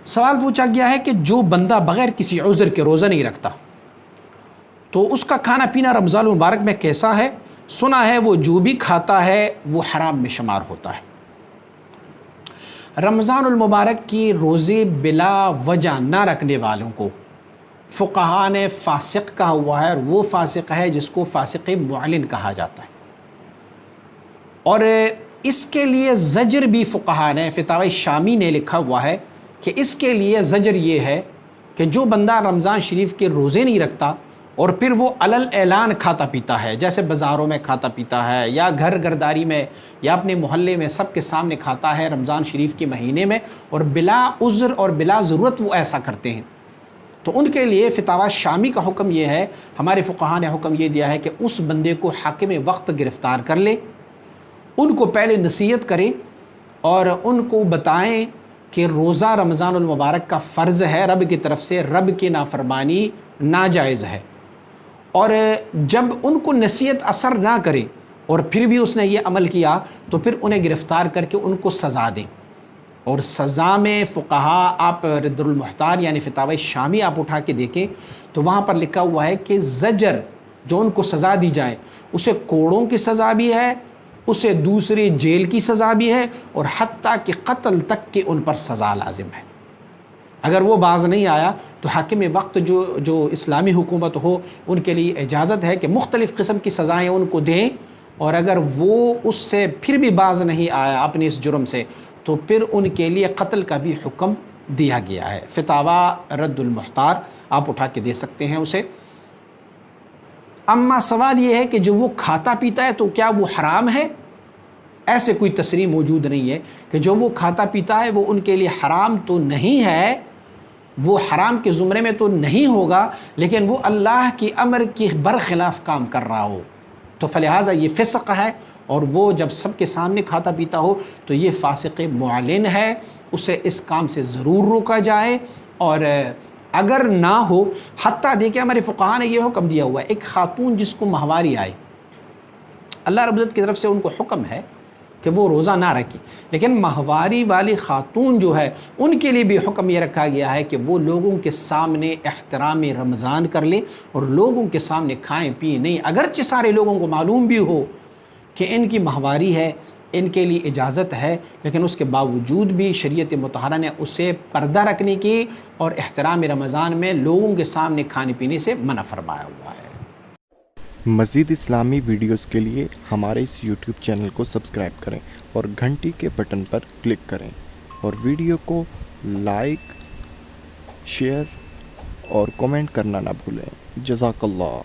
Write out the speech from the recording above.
سوال پوچھا گیا ہے کہ جو بندہ بغیر کسی عذر کے روزہ نہیں رکھتا تو اس کا کھانا پینا رمضان المبارک میں کیسا ہے؟ سنا ہے وہ جو بھی کھاتا ہے وہ حرام میں شمار ہوتا ہے۔ رمضان المبارک کی روزے بلا وجہ نہ رکھنے والوں کو فقہاء نے فاسق کہا ہوا ہے، اور وہ فاسق ہے جس کو فاسق معلن کہا جاتا ہے، اور اس کے لیے زجر بھی فقہاء نے فتاوی شامی نے لکھا ہوا ہے کہ اس کے لیے زجر یہ ہے کہ جو بندہ رمضان شریف کے روزے نہیں رکھتا اور پھر وہ علل اعلان کھاتا پیتا ہے، جیسے بازاروں میں کھاتا پیتا ہے یا گھر گرداری میں یا اپنے محلے میں سب کے سامنے کھاتا ہے رمضان شریف کے مہینے میں، اور بلا عذر اور بلا ضرورت وہ ایسا کرتے ہیں، تو ان کے لیے فتاوی شامی کا حکم یہ ہے، ہمارے فقہاء نے حکم یہ دیا ہے کہ اس بندے کو حاکم وقت گرفتار کر لے، ان کو پہلے نصیحت کریں اور ان کو بتائیں کہ روزہ رمضان المبارک کا فرض ہے رب کی طرف سے، رب کی نافرمانی ناجائز ہے، اور جب ان کو نصیحت اثر نہ کرے اور پھر بھی اس نے یہ عمل کیا تو پھر انہیں گرفتار کر کے ان کو سزا دیں۔ اور سزا میں فقہاء، آپ رد المحتار یعنی فتاوی شامی آپ اٹھا کے دیکھیں تو وہاں پر لکھا ہوا ہے کہ زجر جو ان کو سزا دی جائے اسے کوڑوں کی سزا بھی ہے، اسے دوسری جیل کی سزا بھی ہے، اور حتیٰ کہ قتل تک کی ان پر سزا لازم ہے۔ اگر وہ باز نہیں آیا تو حاکم وقت جو اسلامی حکومت ہو ان کے لیے اجازت ہے کہ مختلف قسم کی سزائیں ان کو دیں، اور اگر وہ اس سے پھر بھی باز نہیں آیا اپنے اس جرم سے تو پھر ان کے لیے قتل کا بھی حکم دیا گیا ہے۔ فتاوی رد المحتار آپ اٹھا کے دے سکتے ہیں اسے۔ اما سوال یہ ہے کہ جو وہ کھاتا پیتا ہے تو کیا وہ حرام ہے؟ ایسے کوئی تصریح موجود نہیں ہے کہ جو وہ کھاتا پیتا ہے وہ ان کے لیے حرام تو نہیں ہے، وہ حرام کے زمرے میں تو نہیں ہوگا، لیکن وہ اللہ کی امر کی برخلاف کام کر رہا ہو تو فلہٰذا یہ فسق ہے، اور وہ جب سب کے سامنے کھاتا پیتا ہو تو یہ فاسق معلن ہے، اسے اس کام سے ضرور روکا جائے، اور اگر نہ ہو، حتیٰ دیکھیں ہمارے فقہاء نے یہ حکم دیا ہوا ہے، ایک خاتون جس کو ماہواری آئے، اللہ رب العزت کی طرف سے ان کو حکم ہے کہ وہ روزہ نہ رکھیں، لیکن ماہواری والی خاتون جو ہے ان کے لیے بھی حکم یہ رکھا گیا ہے کہ وہ لوگوں کے سامنے احترام رمضان کر لیں اور لوگوں کے سامنے کھائیں پئیں نہیں، اگرچہ سارے لوگوں کو معلوم بھی ہو کہ ان کی ماہواری ہے، ان کے لیے اجازت ہے، لیکن اس کے باوجود بھی شریعت مطہرہ نے اسے پردہ رکھنے کی اور احترام رمضان میں لوگوں کے سامنے کھانے پینے سے منع فرمایا ہوا ہے۔ مزید اسلامی ویڈیوز کے لیے ہمارے اس یوٹیوب چینل کو سبسکرائب کریں اور گھنٹی کے بٹن پر کلک کریں، اور ویڈیو کو لائک، شیئر اور کومنٹ کرنا نہ بھولیں۔ جزاک اللہ۔